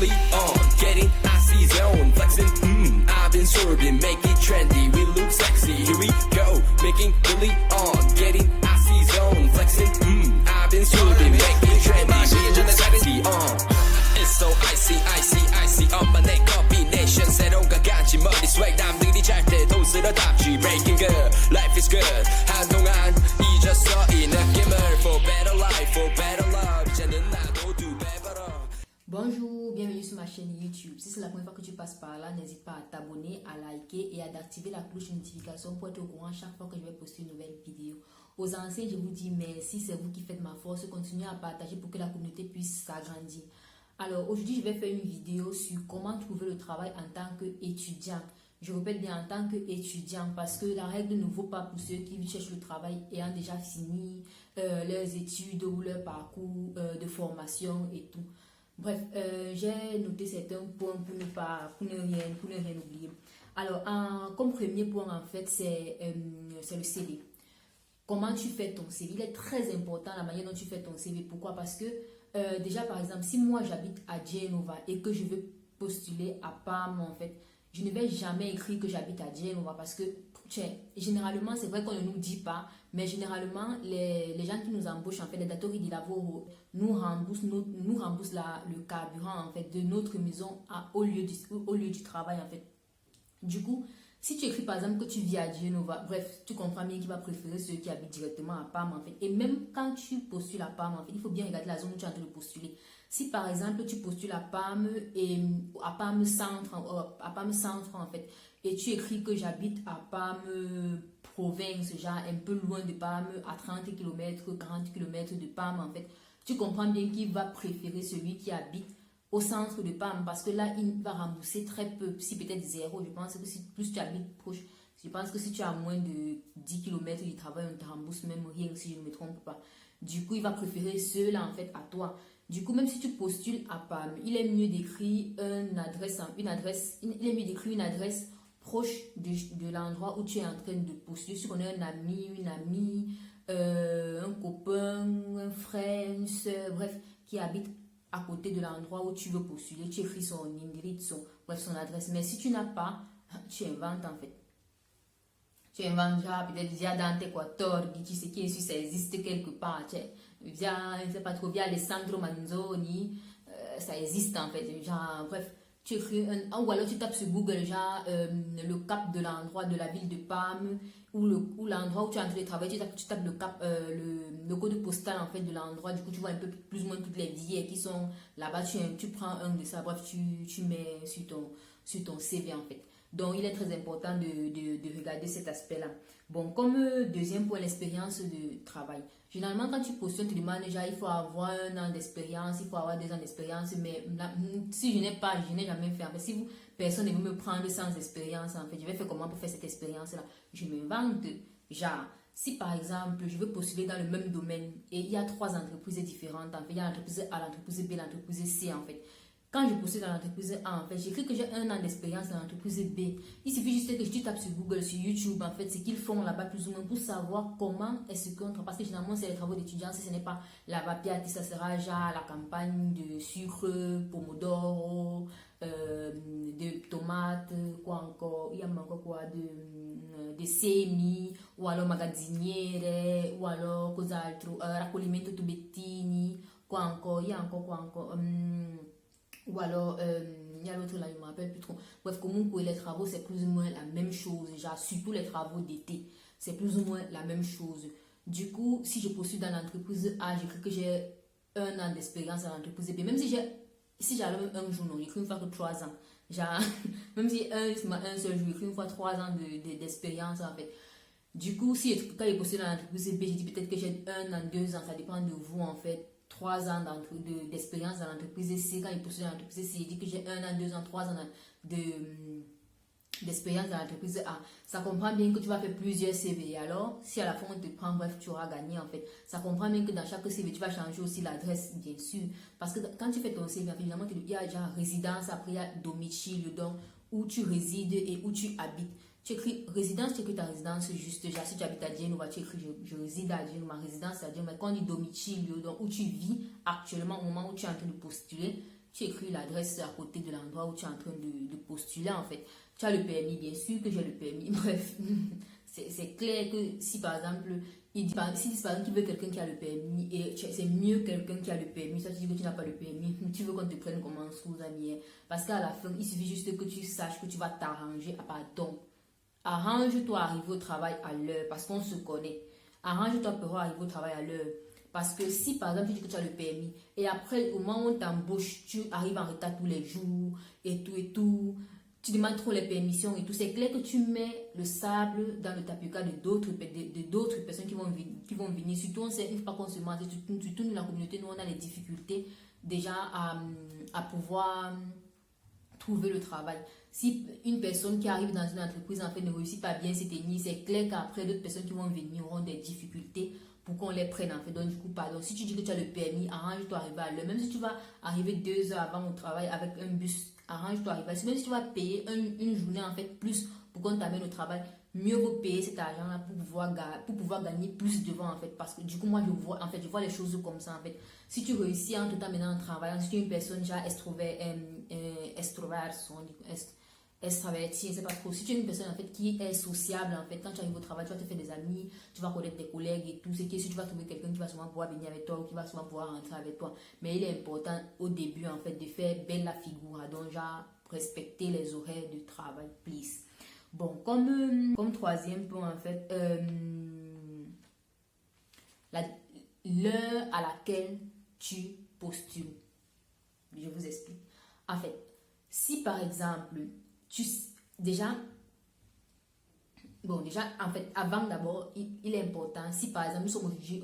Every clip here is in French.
Billy on, getting icy zone, flexing, I've been swerving, make it trendy, we look sexy, here we go, making Billy on, getting icy zone, flexing, I've been swerving, make it trendy, we look sexy, It's so icy, icy, icy, on my neck, combination, 새로운 가간지 머리 swag, 남들이 잘 때도 쓸어담지, breaking good, life is good, 한동안 잊었어 이 느낌을, for better life, for better love, 이제는 나도 두 배 벌어. Bonjour, bienvenue sur ma chaîne YouTube. Si c'est la première fois que tu passes par là, n'hésite pas à t'abonner, à liker et à activer la cloche de notification pour être au courant chaque fois que je vais poster une nouvelle vidéo. Aux anciens, je vous dis merci, c'est vous qui faites ma force. Continuez à partager pour que la communauté puisse s'agrandir. Alors aujourd'hui, je vais faire une vidéo sur comment trouver le travail en tant qu'étudiant. Je répète bien en tant qu'étudiant parce que la règle ne vaut pas pour ceux qui cherchent le travail ayant déjà fini leurs études ou leur parcours de formation et tout. Bref, j'ai noté certains points pour ne rien oublier. Alors, comme premier point, en fait, c'est le CV. Comment tu fais ton CV? Il est très important la manière dont tu fais ton CV. Pourquoi? Parce que, déjà, par exemple, si moi, j'habite à Genova et que je veux postuler à PAM, en fait, je ne vais jamais écrire que j'habite à Genova parce que, généralement, c'est vrai qu'on ne nous dit pas, mais généralement, les gens qui nous embauchent, en fait, les datori di lavoro, nous remboursent le carburant, en fait, de notre maison au lieu du travail, en fait. Du coup, si tu écris, par exemple, que tu vis à Genova, bref, tu comprends bien qu'il va préférer ceux qui habitent directement à Parme, en fait. Et même quand tu postules à Parme, en fait, il faut bien regarder la zone où tu es en train de postuler. Si, par exemple, tu postules à Parme et à Parme Centre, en fait, et tu écris que j'habite à Parme province, genre un peu loin de Parme, à 30 km, 40 km de Parme, en fait, tu comprends bien qu'il va préférer celui qui habite au centre de Parme, parce que là, il va rembourser très peu, si peut-être zéro. Je pense que si plus tu habites proche, je pense que si tu as moins de 10 km du travail, on te rembourse même rien, si je ne me trompe pas. Du coup, il va préférer ceux-là, en fait, à toi. Du coup, même si tu postules à Parme, il est mieux d'écrire une adresse proche de l'endroit où tu es en train de postuler. Si on a un ami, une amie, un copain, un frère, une soeur, bref, qui habite à côté de l'endroit où tu veux postuler, tu écris son indirizzo, bref, son adresse. Mais si tu n'as pas, tu inventes, en fait. Tu inventes, genre, peut-être via Dante Quattordi, tu sais qui est sûr, ça existe quelque part, via, je ne sais pas trop, via Alessandro Manzoni, ça existe, en fait. Genre, bref, tu écris ou alors tu tapes sur Google, genre, le cap de l'endroit de la ville de Parme, ou l'endroit où tu es en train de travailler, tu tapes le cap, le code postal, en fait, de l'endroit. Du coup, tu vois un peu plus ou moins toutes les billets qui sont là-bas. Tu prends un de ça, bref, tu mets sur ton CV, en fait. Donc, il est très important de regarder cet aspect-là. Bon, comme deuxième point, l'expérience de travail. Généralement, quand tu postules, tu demandes déjà, il faut avoir 1 an d'expérience, il faut avoir 2 ans d'expérience. Mais là, si je n'ai jamais fait. En fait, si personne ne veut me prendre sans expérience, en fait, je vais faire comment pour faire cette expérience-là? Je m'invente. Genre, si par exemple, je veux postuler dans le même domaine et il y a 3 entreprises différentes, en fait, il y a l'entreprise A, l'entreprise B, l'entreprise C, en fait. Quand je postule dans l'entreprise A, en fait, j'écris que j'ai 1 an d'expérience dans l'entreprise B. Il suffit juste que tu tapes sur Google, sur YouTube, en fait, ce qu'ils font là-bas plus ou moins pour savoir comment est-ce qu'on travaille. Parce que généralement, c'est les travaux d'étudiants, si ce n'est pas la vapiati, ça sera genre la campagne de sucre, pomodoro, de tomates, quoi encore, il y a encore quoi, de semi, ou alors magasiniere, ou alors cosa altro, raccoglimento tubettini, quoi encore, il y a encore quoi encore, ou alors, il y a l'autre là, je ne me rappelle plus trop. Bref, comunque, les travaux, c'est plus ou moins la même chose. Genre, surtout les travaux d'été, c'est plus ou moins la même chose. Du coup, si je postule dans l'entreprise A, j'écris que j'ai 1 an d'expérience dans l'entreprise B. Même si j'arrive un jour, non, j'écris une fois que 3 ans. Genre, même si un seul jour, j'écris une fois 3 ans d'expérience, en fait. Du coup, quand je postule dans l'entreprise B, je dis peut-être que j'ai 1 an, 2 ans, ça dépend de vous, en fait. 3 ans d'expérience dans l'entreprise C. Quand il postule dans l'entreprise C, il dit que j'ai 1 an, 2 ans, 3 ans d'expérience dans l'entreprise A. Ça comprend bien que tu vas faire plusieurs CV. Alors, si à la fin on te prend, bref, tu auras gagné, en fait. Ça comprend bien que dans chaque CV, tu vas changer aussi l'adresse, bien sûr. Parce que quand tu fais ton CV, finalement, il y a déjà résidence, après il y a domicile, donc où tu résides et où tu habites. Tu écris résidence, tu écris ta résidence juste. Genre, si tu habites à Genova, tu écris je réside à Genova, ma résidence à Genova. Quand on dit domicile, donc où tu vis actuellement au moment où tu es en train de postuler, tu écris l'adresse à côté de l'endroit où tu es en train de postuler en fait. Tu as le permis, bien sûr que j'ai le permis. Bref, c'est clair que si par exemple, il dit, si par exemple tu veux quelqu'un qui a le permis et c'est mieux quelqu'un qui a le permis, ça tu dis que tu n'as pas le permis, tu veux qu'on te prenne comme un sous-ami. Parce qu'à la fin, il suffit juste que tu saches que tu vas t'arranger à pardon. Arrange-toi à arriver au travail à l'heure parce qu'on se connaît. Arrange-toi pour arriver au travail à l'heure. Parce que si par exemple tu dis que tu as le permis et après au moment où on t'embauche, tu arrives en retard tous les jours et tout, tu demandes trop les permissions et tout, c'est clair que tu mets le sable dans le tapis-cas de d'autres personnes qui vont venir. Surtout, on sait, il ne faut pas qu'on se mente, surtout nous, la communauté, nous on a des difficultés déjà à pouvoir trouver le travail. Si une personne qui arrive dans une entreprise en fait ne réussit pas bien cette année, c'est clair qu'après d'autres personnes qui vont venir auront des difficultés pour qu'on les prenne en fait. Donc du coup, pardon, si tu dis que tu as le permis, arrange-toi à arriver à l'heure. Même si tu vas arriver 2 heures avant au travail avec un bus, arrange-toi à arriver. Même si tu vas payer une journée en fait plus pour qu'on t'amène au travail, mieux vaut payer cet argent-là pour pouvoir gagner plus devant en fait. Parce que du coup, moi je vois les choses comme ça en fait. Si tu réussis en tout temps maintenant en travaillant, si tu es une personne déjà extraverti, je sais pas trop. Si tu es une personne en fait qui est sociable, en fait, quand tu arrives au travail, tu vas te faire des amis, tu vas connaître tes collègues et tout. C'est que si tu vas trouver quelqu'un qui va souvent pouvoir venir avec toi ou qui va souvent pouvoir rentrer avec toi. Mais il est important au début en fait de faire belle la figure, donc genre respecter les horaires de travail, please. Bon, comme troisième point en fait, l'heure à laquelle tu postules. Je vous explique. En fait, si par exemple déjà, en fait, avant d'abord, il est important, si par exemple, nous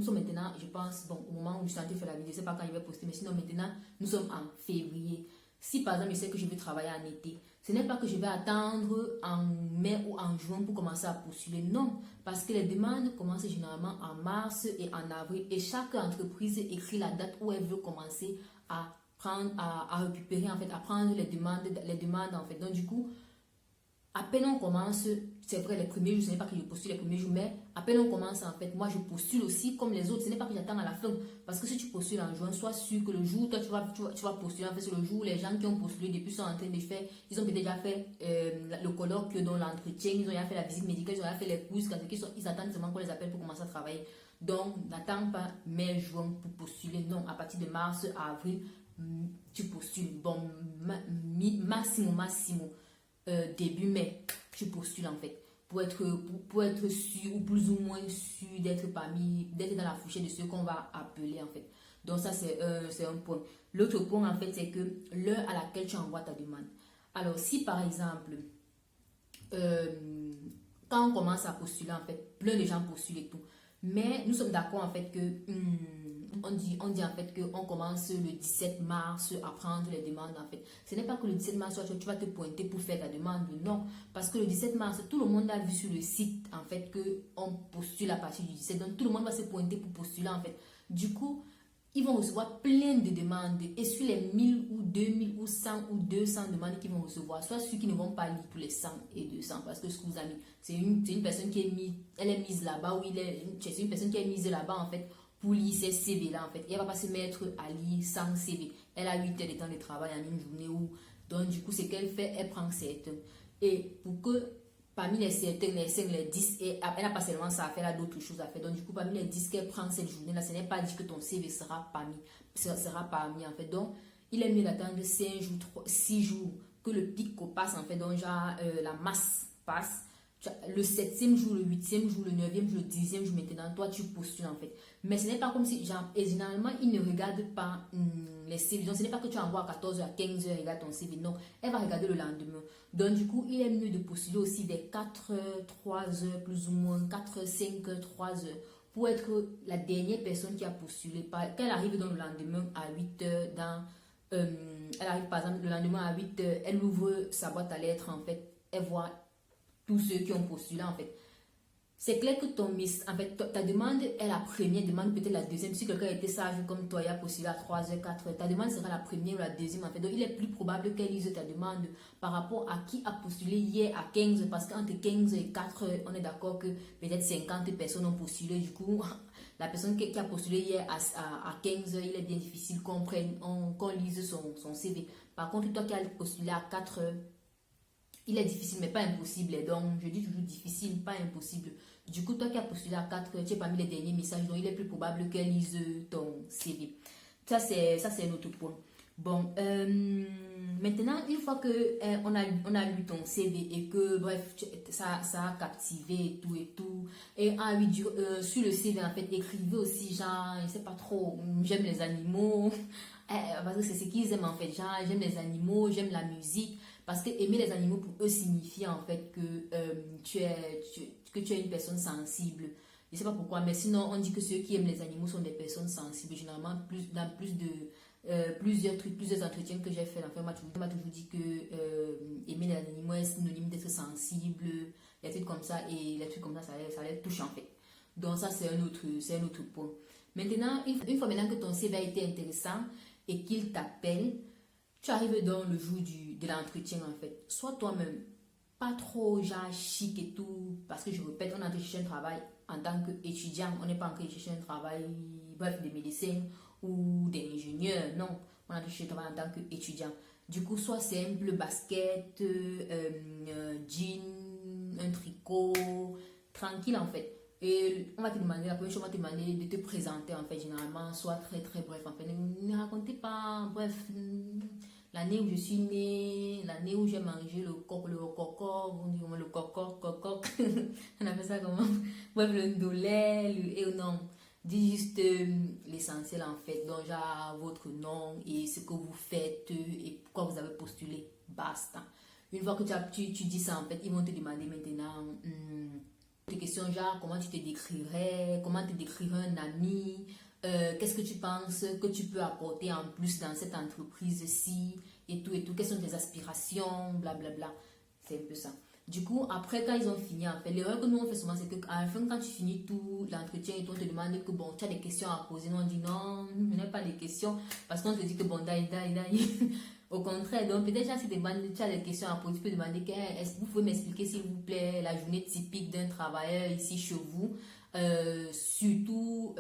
sommes maintenant, je pense, bon, au moment où je suis en train de faire la vidéo, je ne sais pas quand il va poster, mais sinon maintenant, nous sommes en février. Si par exemple, je sais que je veux travailler en été, ce n'est pas que je vais attendre en mai ou en juin pour commencer à postuler, non, parce que les demandes commencent généralement en mars et en avril, et chaque entreprise écrit la date où elle veut commencer à récupérer en fait, à prendre les demandes en fait. Donc du coup, à peine on commence, c'est vrai les premiers jours, ce n'est pas que je postule les premiers jours, mais à peine on commence en fait, moi je postule aussi comme les autres, ce n'est pas que j'attends à la fin, parce que si tu postules en juin, sois sûr que le jour, toi tu vas postuler, en fait c'est le jour où les gens qui ont postulé depuis sont en train de faire, ils ont peut-être déjà fait le colloque dans l'entretien, ils ont déjà fait la visite médicale, ils ont déjà fait les courses, ils attendent seulement qu'on les appelle pour commencer à travailler. Donc n'attends pas mai, juin pour postuler, non, à partir de mars, avril, tu postules. Bon, maximum, début mai, tu postules en fait. Pour être sûr ou plus ou moins sûr d'être dans la fourchette de ceux qu'on va appeler en fait. Donc ça c'est un point. L'autre point en fait c'est que l'heure à laquelle tu envoies ta demande. Alors si par exemple, quand on commence à postuler en fait, plein de gens postulent et tout. Mais nous sommes d'accord en fait que on dit en fait qu'on commence le 17 mars à prendre les demandes en fait. Ce n'est pas que le 17 mars tu vas te pointer pour faire ta demande, non. Parce que le 17 mars, tout le monde a vu sur le site en fait qu'on postule à partir du 17. Donc tout le monde va se pointer pour postuler en fait. Du coup, ils vont recevoir plein de demandes. Et sur les 1000 ou 2000 ou 100 ou 200 demandes qu'ils vont recevoir, soit ceux qui ne vont pas lire tous les 100 et 200. Parce que ce que vous avez, c'est une personne qui est mise, elle est mise là-bas, c'est une personne qui est mise là-bas en fait pour lire ces CV là en fait. Et elle va pas se mettre à lire 100 CV. Elle a 8 heures de temps de travail en une journée où, donc du coup, ce qu'elle fait, elle prend certains. Et pour que parmi les certains, les 5, les 10, et elle n'a pas seulement ça à faire, elle a d'autres choses à faire. Donc du coup, parmi les 10 qu'elle prend cette journée-là, ce n'est pas dit que ton CV sera parmi en fait. Donc il est mieux d'attendre 5 jours, 6 jours que le pic passe en fait. Donc genre la masse passe. Le 7e jour, le 8e jour, le 9e jour, le 10e jour, maintenant, toi, tu postules en fait. Mais ce n'est pas comme si, genre, et généralement, ils ne regardent pas les CV. Donc, ce n'est pas que tu envoies à 14h, à 15h, regarde ton CV. Non, elle va regarder le lendemain. Donc, du coup, il est mieux de postuler aussi des 4h, 3h, plus ou moins, 4h, 5h, 3h, pour être la dernière personne qui a postulé. Qu'elle arrive dans le lendemain à 8h, elle arrive par exemple le lendemain à 8h, elle ouvre sa boîte à lettres, en fait, elle voit tous ceux qui ont postulé en fait. C'est clair que ta demande est la première demande, peut-être la deuxième. Si quelqu'un était sage comme toi et a postulé à 3h, 4h, ta demande sera la première ou la deuxième en fait. Donc il est plus probable qu'elle lise ta demande par rapport à qui a postulé hier à 15h, parce qu'entre 15h et 4h, on est d'accord que peut-être 50 personnes ont postulé. Du coup, la personne qui a postulé hier à 15 heures, il est bien difficile qu'on lise son CV. Par contre, toi qui as postulé à 4 heures, il est difficile, mais pas impossible. Donc, je dis toujours difficile, pas impossible. Du coup, toi qui as postulé à 4 heures, tu n'es pas mis les derniers messages, donc il est plus probable qu'elle lise ton CV. Ça, c'est un autre point. Bon, maintenant, une fois que on a lu ton CV et que, bref, ça a captivé et tout, et sur le CV, en fait, écrivez aussi, genre, je sais pas trop, j'aime les animaux, parce que c'est ce qu'ils aiment, en fait, genre, j'aime les animaux, j'aime la musique, parce que aimer les animaux, pour eux, signifie, en fait, que tu es une personne sensible. Je sais pas pourquoi, mais sinon, on dit que ceux qui aiment les animaux sont des personnes sensibles, généralement, dans plusieurs entretiens que j'ai fait, en fait, on m'a toujours dit que aimer les animaux est synonyme d'être sensible, les trucs comme ça, et les trucs comme ça les touche en fait. Donc ça, c'est un autre point. Maintenant, une fois maintenant que ton CV a été intéressant et qu'il t'appelle, tu arrives dans le jour de l'entretien en fait. Sois toi-même, pas trop genre chic et tout, parce que je répète, on a cherché un travail en tant qu'étudiant, on n'est pas encore cherché un travail, bref, des médecins ou des ingénieurs, non, on a cherché un travail en tant qu'étudiant. Du coup, soit simple, basket, jean, un tricot, tranquille en fait. Et on va te demander, la première chose, on va te demander de te présenter en fait, généralement, soit très très bref en fait. Ne racontez pas, bref, l'année où je suis née, l'année où j'ai mangé le coco, on appelle ça comment? Bref, le ndolé, et non, dis juste l'essentiel en fait, donc genre votre nom et ce que vous faites et pourquoi vous avez postulé, basta. Une fois que tu dis ça en fait, ils vont te demander maintenant des questions genre comment tu te décrirais, comment te décrirais un ami, qu'est-ce que tu penses que tu peux apporter en plus dans cette entreprise-ci et tout, quelles sont tes aspirations, blablabla. C'est un peu ça. Du coup, après, quand ils ont fini, en fait, l'erreur que nous on fait souvent, c'est qu'à la fin, quand tu finis tout l'entretien et tout, on te demande que bon, tu as des questions à poser. Nous, on dit non, je n'ai pas de questions parce qu'on te dit que bon, daï. Au contraire, donc peut-être si tu as des questions à poser, tu peux demander est-ce que vous pouvez m'expliquer, s'il vous plaît, la journée typique d'un travailleur ici chez vous, surtout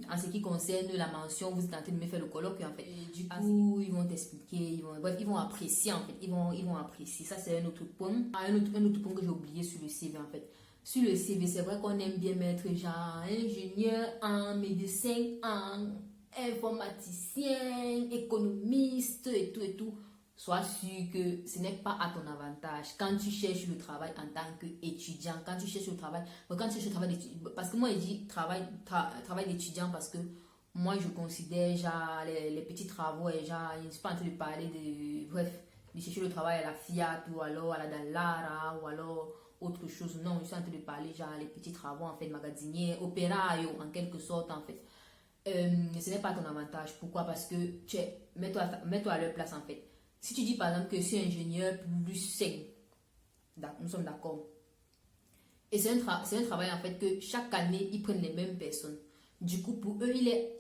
en ce qui concerne la mention, vous êtes en train de me faire le colloque en fait. Et du coup, ils vont t'expliquer, ils vont apprécier en fait, ils vont apprécier. Ça, c'est un autre point. Un autre point que j'ai oublié sur le CV en fait. Sur le CV, c'est vrai qu'on aime bien mettre genre ingénieur, un médecin, un informaticien, économiste et tout. Sois sûr que ce n'est pas à ton avantage quand tu cherches le travail en tant qu'étudiant, quand tu cherches le travail, parce que moi je dis travail d'étudiant parce que moi je considère genre les petits travaux et genre, je ne suis pas en train de parler de chercher le travail à la Fiat ou alors à la Dallara ou alors autre chose, non, je suis en train de parler genre les petits travaux en fait, magasinier, opéraio en quelque sorte en fait. Ce n'est pas ton avantage. Pourquoi? Parce que mets-toi à leur place en fait. Si tu dis par exemple que c'est ingénieur plus 5, nous sommes d'accord. Et c'est un travail en fait que chaque année, ils prennent les mêmes personnes. Du coup, pour eux,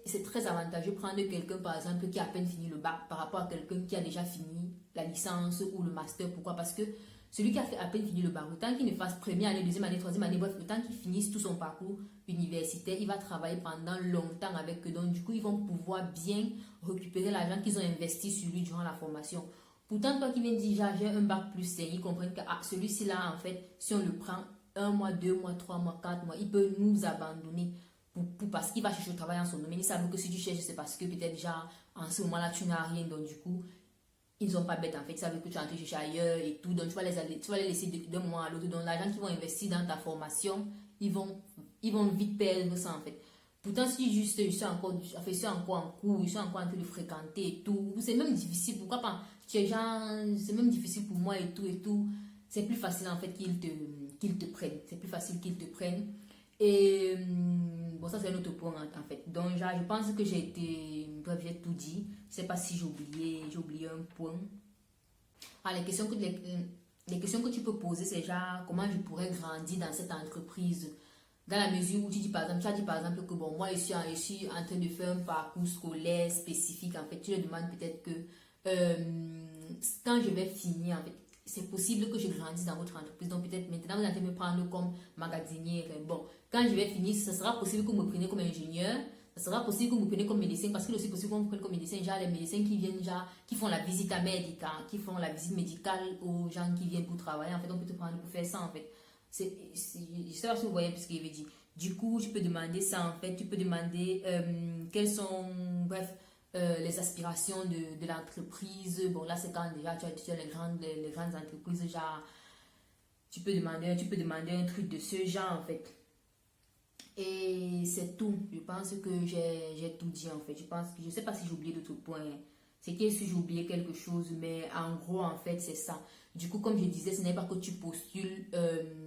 c'est très avantageux de prendre quelqu'un par exemple qui a à peine fini le bac par rapport à quelqu'un qui a déjà fini la licence ou le master. Pourquoi? Parce que celui qui a fait à peine fini le bac, le temps qu'il ne fasse première année, deuxième année, troisième année, bref, le temps qu'il finisse tout son parcours universitaire, il va travailler pendant longtemps avec eux. Donc, du coup, ils vont pouvoir bien récupérer l'argent qu'ils ont investi sur lui durant la formation. Pourtant, toi qui viens de dire, j'ai un bac plus 5, ils comprennent que celui-ci là, en fait, si on le prend 1 mois, 2 mois, 3 mois, 4 mois, il peut nous abandonner parce qu'il va chercher le travail en son domaine. Ils savent que si tu cherches, c'est parce que peut-être déjà, en ce moment-là, tu n'as rien. Donc, du coup, ils ne sont pas bêtes en fait, ils savent que tu es en train de chercher ailleurs et tout, donc tu vas les laisser d'un mois à l'autre. Donc l'argent qu'ils vont investir dans ta formation, ils vont vite perdre ça en fait. Pourtant si juste je suis encore en cours, je suis encore en train de fréquenter et tout, c'est même difficile, pourquoi pas, c'est même difficile pour moi et tout, c'est plus facile en fait qu'ils te prennent, c'est plus facile qu'ils te prennent. Et bon, ça c'est un autre point en fait. Donc je pense que j'ai tout dit. Je sais pas si j'ai oublié un point. Les questions que tu peux poser, c'est genre comment je pourrais grandir dans cette entreprise, dans la mesure où tu as dit par exemple que bon, moi je suis en train de faire un parcours scolaire spécifique en fait. Tu leur demandes peut-être que quand je vais finir en fait, c'est possible que je grandisse dans votre entreprise. Donc peut-être maintenant, vous allez me prendre comme magasinière. Bon, quand je vais finir, ce sera possible que vous me preniez comme ingénieur. Ce sera possible que vous me preniez comme médecin, parce que c'est aussi possible que vous me preniez comme médecin. Genre les médecins qui viennent, genre, qui font la visite à médicale, qui font la visite médicale aux gens qui viennent pour travailler. En fait, on peut te prendre pour faire ça, en fait. Je ne sais pas si vous voyez ce qu'il veut dire. Du coup, tu peux demander ça, en fait. Tu peux demander quelles sont, bref, les aspirations de l'entreprise. Bon, là, c'est quand déjà tu as les grandes entreprises, genre, tu peux demander un truc de ce genre, en fait. Et c'est tout. Je pense que j'ai tout dit, en fait. Je sais pas si j'ai oublié d'autres points. C'est que si j'ai oublié quelque chose, mais en gros, en fait, c'est ça. Du coup, comme je disais, ce n'est pas que tu postules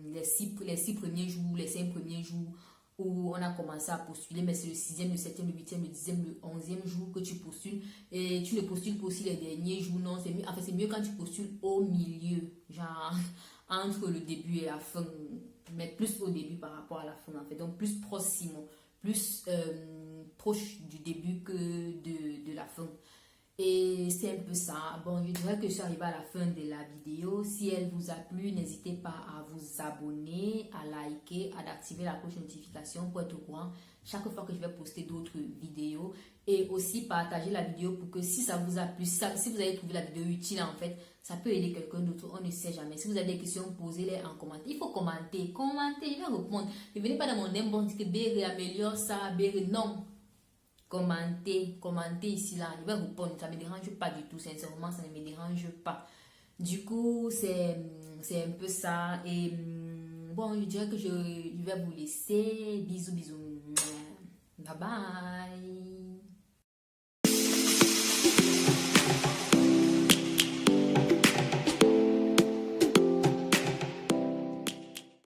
les 6 premiers jours, les 5 premiers jours où on a commencé à postuler, mais c'est le 6e, le 7e, le 8e, le 10e, le 11e jour que tu postules. Et tu ne postules pas aussi les derniers jours, non. C'est mieux, en fait, c'est mieux quand tu postules au milieu, genre entre le début et la fin, mais plus au début par rapport à la fin, en fait. Donc, plus proche du début que de la fin. Et c'est un peu ça. Bon, je dirais que je suis arrivée à la fin de la vidéo. Si elle vous a plu, n'hésitez pas à vous abonner, à liker, à activer la cloche de notification pour être au courant chaque fois que je vais poster d'autres vidéos. Et aussi partager la vidéo pour que si ça vous a plu, si vous avez trouvé la vidéo utile, en fait, ça peut aider quelqu'un d'autre. On ne sait jamais. Si vous avez des questions, posez-les en commentaire. Il faut commenter. Commentez, je vais répondre. Ne venez pas dans mon inbox que Béré améliore ça, Béré. Non. Commentez ici là, je vais répondre, ça ne me dérange pas du tout, sincèrement ça ne me dérange pas. Du coup c'est un peu ça. Et bon, je dirais que je vais vous laisser. Bisous, bye bye.